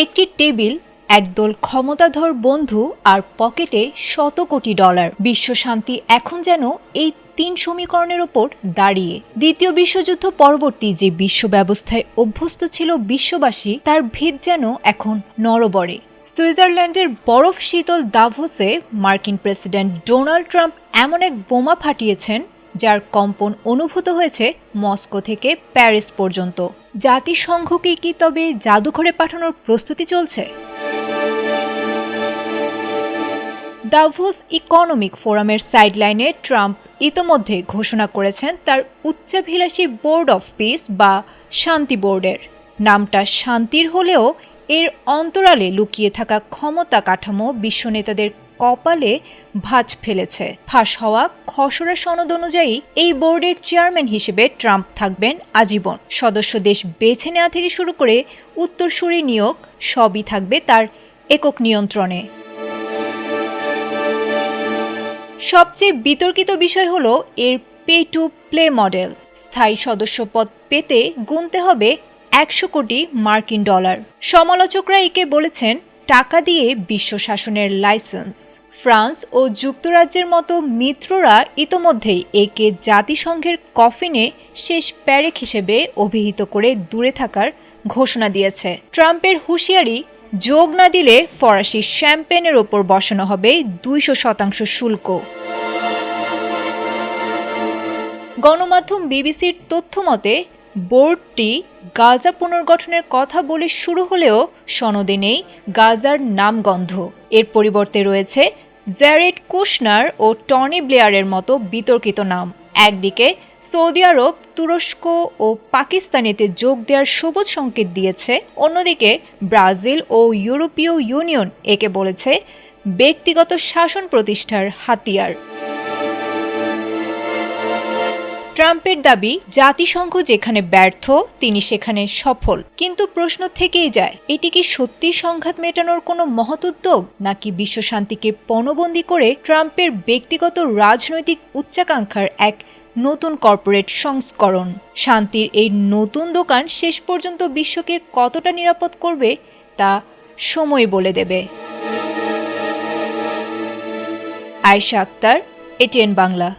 একটি টেবিল, একদল ক্ষমতাধর বন্ধু আর পকেটে শত কোটি ডলার। বিশ্ব শান্তি এখন যেন এই 3 সমীকরণের ওপর দাঁড়িয়ে। দ্বিতীয় বিশ্বযুদ্ধ পরবর্তী যে বিশ্ব ব্যবস্থায় অভ্যস্ত ছিল বিশ্ববাসী, তার ভিত যেন এখন নড়বড়ে। সুইজারল্যান্ডের বরফ শীতল দাভোসে মার্কিন প্রেসিডেন্ট ডোনাল্ড ট্রাম্প এমন এক বোমা ফাটিয়েছেন যার কম্পন অনুভূত হয়েছে মস্কো থেকে প্যারিস পর্যন্ত। জাতিসংঘকে কি তবে জাদুঘরে পাঠানোর প্রস্তুতি চলছে? দাভোস ইকোনমিক ফোরামের সাইডলাইনে ট্রাম্প ইতোমধ্যে ঘোষণা করেছেন তার উচ্চাভিলাষী বোর্ড অফ পিস বা শান্তি বোর্ডের। নামটা শান্তির হলেও এর অন্তরালে লুকিয়ে থাকা ক্ষমতা কাঠামো বিশ্ব নেতাদের কপালে ভাঁজ ফেলেছে। ফাঁস হওয়া খসড়া সনদ অনুযায়ী এই বোর্ডের চেয়ারম্যান হিসেবে ট্রাম্প থাকবেন আজীবন। সদস্য দেশ বেছে নেওয়া থেকে শুরু করে উত্তরসূরি নিয়োগ সবই থাকবে তার একক নিয়ন্ত্রণে। সবচেয়ে বিতর্কিত বিষয় হলো এর পে টু প্লে মডেল। স্থায়ী সদস্যপদ পেতে গুনতে হবে 100 কোটি মার্কিন ডলার। সমালোচকরা একে বলেছেন টাকা দিয়ে বিশ্ব শাসনের লাইসেন্স। ফ্রান্স ও যুক্তরাজ্যের মতো মিত্ররা ইতোমধ্যেই একে জাতিসংঘের কফিনে শেষ প্যারেক হিসেবে অভিহিত করে দূরে থাকার ঘোষণা দিয়েছে। ট্রাম্পের হুঁশিয়ারি, যোগ না দিলে ফরাসি শ্যাম্পেনের ওপর বসানো হবে 200% শুল্ক। গণমাধ্যম বিবিসির তথ্যমতে বোর্ডটি গাজা পুনর্গঠনের কথা বলে শুরু হলেও সনদে নেই গাজার নামগন্ধ। এর পরিবর্তে রয়েছে জ্যারেড কুশনার ও টনি ব্লেয়ারের মতো বিতর্কিত নাম। একদিকে সৌদি আরব, তুরস্ক ও পাকিস্তানেতে যোগ দেওয়ার সবুজ সংকেত দিয়েছে, অন্যদিকে ব্রাজিল ও ইউরোপীয় ইউনিয়ন একে বলেছে ব্যক্তিগত শাসন প্রতিষ্ঠার হাতিয়ার। ট্রাম্পের দাবি, জাতিসংঘ যেখানে ব্যর্থ তিনি সেখানে সফল। কিন্তু প্রশ্ন থেকেই যায়, এটি কি সত্যি সংঘাত মেটানোর কোনো মহৎ উদ্যোগ, নাকি বিশ্ব শান্তিকে পণবন্দী করে ট্রাম্পের ব্যক্তিগত রাজনৈতিক উচ্চাকাঙ্ক্ষার এক নতুন কর্পোরেট সংস্করণ? শান্তির এই নতুন দোকান শেষ পর্যন্ত বিশ্বকে কতটা নিরাপদ করবে তা সময় বলে দেবে। আয়েশা আক্তার, এটিএন বাংলা।